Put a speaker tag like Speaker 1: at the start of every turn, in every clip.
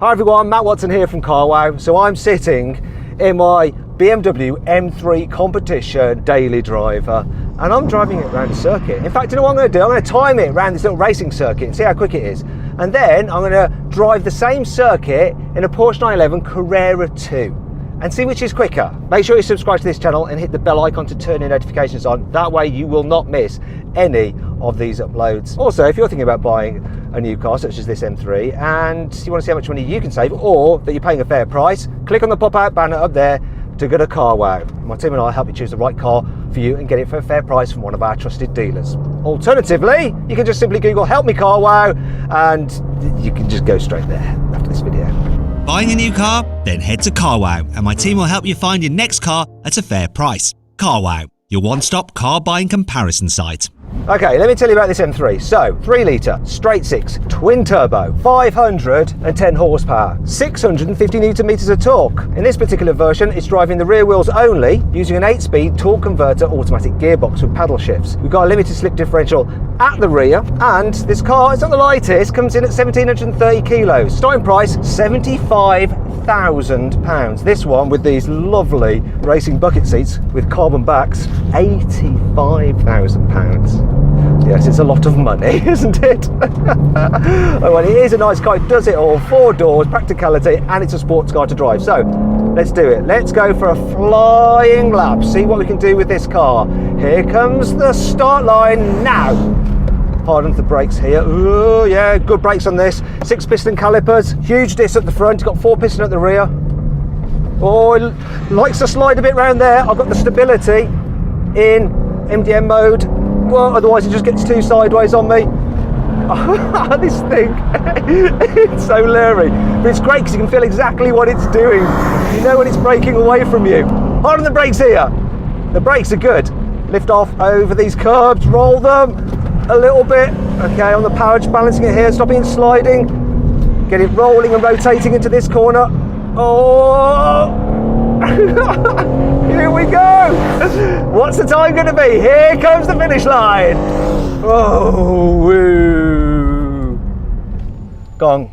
Speaker 1: Hi everyone, Matt Watson here from Carwow. So I'm sitting in my BMW M3 competition daily driver and I'm driving it around the circuit. In fact, you know what I'm going to do? I'm going to time it around this little racing circuit and see how quick it is. And then I'm going to drive the same circuit in a Porsche 911 Carrera 2 and see which is quicker. Make sure you subscribe to this channel and hit the bell icon to turn your notifications on. That way you will not miss any of these uploads. Also, if you're thinking about buying a new car such as this M3 and you want to see how much money you can save or that you're paying a fair price, click on the pop-out banner up there to go to Carwow. My team and I help you choose the right car for you and get it for a fair price from one of our trusted dealers. Alternatively, you can just simply Google "Help Me Carwow" and you can just go straight there after this video.
Speaker 2: Buying a new car? Then head to Carwow and my team will help you find your next car at a fair price. Carwow, your one-stop car buying comparison site.
Speaker 1: Okay, let me tell you about this M3. So, 3 litre, straight 6, twin turbo, 510 horsepower, 650 newton meters of torque. In this particular version, it's driving the rear wheels only, using an 8-speed torque converter automatic gearbox with paddle shifts. We've got a limited slip differential at the rear, and this car, it's not the lightest, comes in at 1,730 kilos. Starting price, £75,000. This one with these lovely racing bucket seats with carbon backs, £85,000. Yes, it's a lot of money, isn't it? Well, it is a nice car, it does it all, 4 doors, practicality, and it's a sports car to drive. So, let's do it. Let's go for a flying lap, see what we can do with this car. Here comes the start line now. Pardon the brakes here. Oh yeah, good brakes on this. 6 piston calipers, huge disc at the front, got 4 piston at the rear. Oh, it likes to slide a bit round there. I've got the stability in MDM mode. Well, otherwise it just gets too sideways on me. This thing, it's so leery. But it's great because you can feel exactly what it's doing. You know when it's braking away from you. Hard on the brakes here. The brakes are good. Lift off over these curbs, roll them a little bit. Okay, on the power, just balancing it here, stopping and sliding. Get it rolling and rotating into this corner. Oh! Here we go! What's the time going to be? Here comes the finish line! Oh, woo! Go on.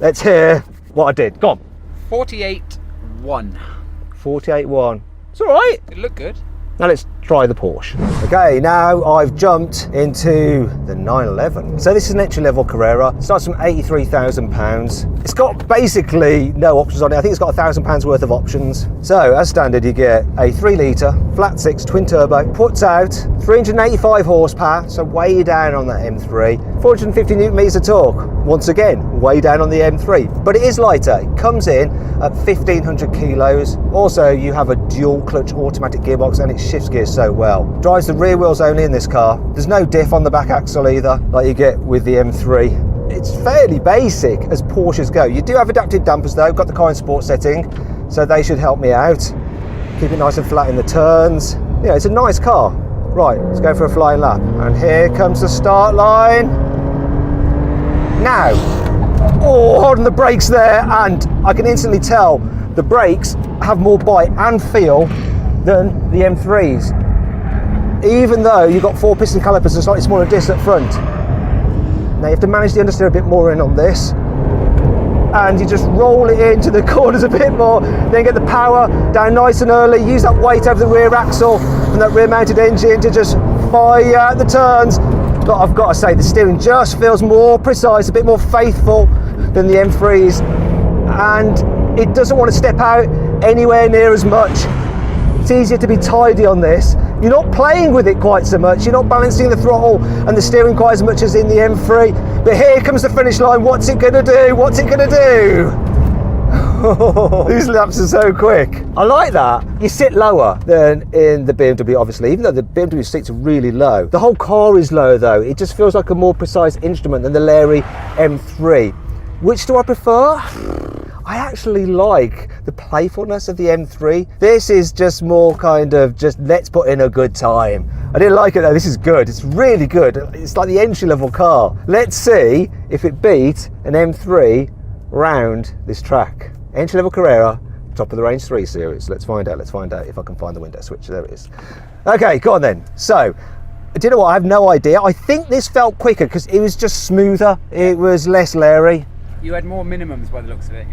Speaker 1: Let's hear what I did. Go on.
Speaker 3: 48.1.
Speaker 1: 48.1. It's all right.
Speaker 3: It looked good.
Speaker 1: Now let's try the Porsche. Okay, now I've jumped into the 911. So this is an entry-level Carrera. It starts from £83,000. It's got basically no options on it. I think it's got £1,000 worth of options. So as standard, you get a 3 litre, flat 6 twin turbo, puts out 385 horsepower, so way down on that M3, 450 newton meters of torque. Once again, way down on the M3, but it is lighter. It comes in at 1,500 kilos. Also, you have a dual clutch automatic gearbox and it shifts gears so well. Drives the rear wheels only in this car. There's no diff on the back axle either, like you get with the M3. It's fairly basic as Porsches go. You do have adaptive dampers though, got the car in sport setting, so they should help me out. Keep it nice and flat in the turns. Yeah, it's a nice car. Right, let's go for a flying lap. And here comes the start line. Now, oh, holding the brakes there, and I can instantly tell the brakes have more bite and feel than the M3s. Even though you've got 4 piston calipers and slightly smaller discs up front. Now you have to manage the understeer a bit more in on this. And you just roll it into the corners a bit more, then get the power down nice and early, use that weight over the rear axle and that rear mounted engine to just fire out the turns. But I've got to say, the steering just feels more precise, a bit more faithful than the M3s. And it doesn't want to step out anywhere near as much. It's easier to be tidy on this. You're not playing with it quite so much. You're not balancing the throttle and the steering quite as much as in the M3. But here comes the finish line. What's it going to do? What's it going to do? These laps are so quick. I like that. You sit lower than in the BMW, obviously, even though the BMW seats are really low. The whole car is low, though. It just feels like a more precise instrument than the leery M3. Which do I prefer? I actually like the playfulness of the M3. This is just more kind of just let's put in a good time. I didn't like it though. This is good. It's really good. It's like the entry-level car. Let's see if it beat an M3 round this track. Entry-level Carrera, top of the range 3 series. Let's find out. Let's find out if I can find the window switch. There it is. Okay, go on then. So, do you know what? I have no idea. I think this felt quicker because it was just smoother. It was less leery.
Speaker 3: You had more minimums by the looks of it.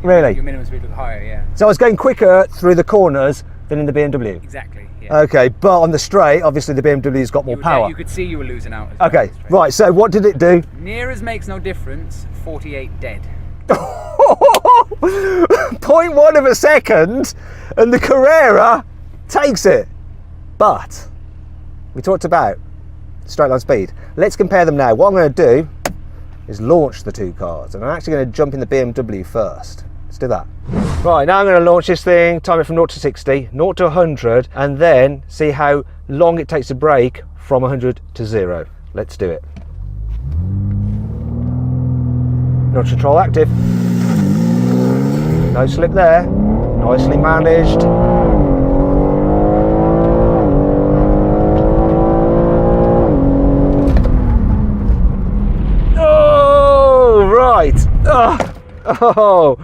Speaker 1: Really?
Speaker 3: Your minimum speed looked higher, yeah.
Speaker 1: So I was going quicker through the corners than in the BMW?
Speaker 3: Exactly, yeah.
Speaker 1: Okay, but on the straight, obviously the BMW's got more power.
Speaker 3: You could see you were losing out. As well
Speaker 1: Okay, right, so what did it do?
Speaker 3: Near as makes no difference, 48 dead.
Speaker 1: 0.1 of a second, and the Carrera takes it. But we talked about straight line speed. Let's compare them now. What I'm going to do is launch the two cars, and I'm actually going to jump in the BMW first. Let's do that. Right, now I'm going to launch this thing, time it from 0 to 60, 0 to 100, and then see how long it takes to brake from 100 to 0. Let's do it. Launch control active. No slip there. Nicely managed. Oh, right. Oh.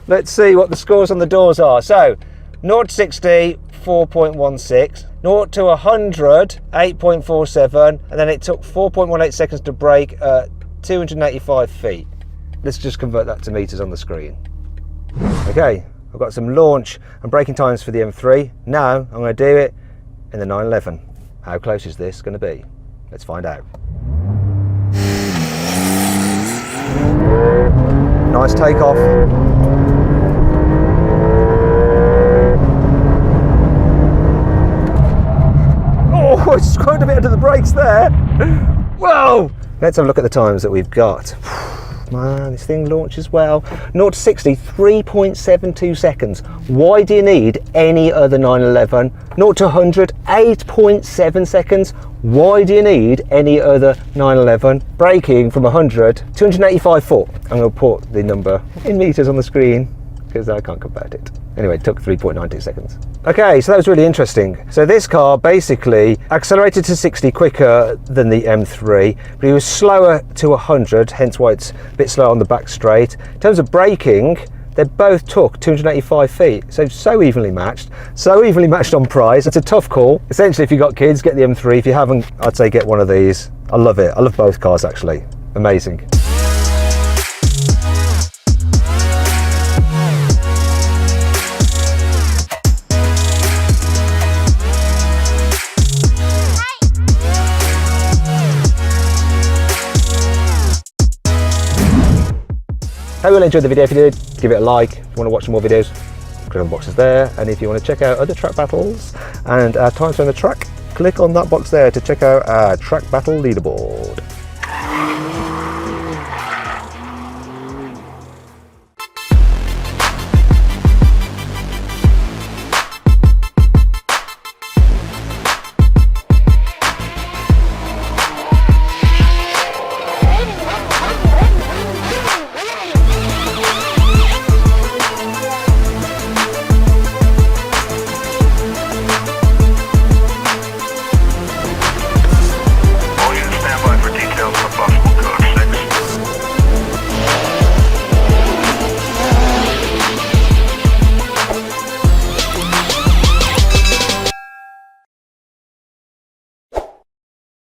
Speaker 1: Let's see what the scores on the doors are. So, 0 to 60, 4.16. 0 to 100, 8.47. And then it took 4.18 seconds to brake at 285 feet. Let's just convert that to meters on the screen. Okay, I've got some launch and braking times for the M3. Now I'm going to do it in the 911. How close is this going to be? Let's find out. Nice takeoff. Oh, I screwed a bit under the brakes there. Whoa! Let's have a look at the times that we've got. Man, this thing launches well. 0 to 60, 3.72 seconds. Why do you need any other 911? 0 to 100, 8.7 seconds. Why do you need any other 911? Braking from 100, 285 foot. I'm going to put the number in meters on the screen because I can't convert it. Anyway, it took 3.92 seconds. Okay, so that was really interesting. So this car basically accelerated to 60 quicker than the M3, but it was slower to 100, hence why it's a bit slower on the back straight. In terms of braking, they both took 285 feet, so evenly matched on price. It's a tough call. Essentially, if you've got kids, get the M3. If you haven't, I'd say get one of these. I love it. I love both cars, actually. Amazing. Hope you all enjoyed the video. If you did, give it a like. If you want to watch some more videos, click on the boxes there. And if you want to check out other track battles and our times on the track, click on that box there to check out our track battle leaderboard.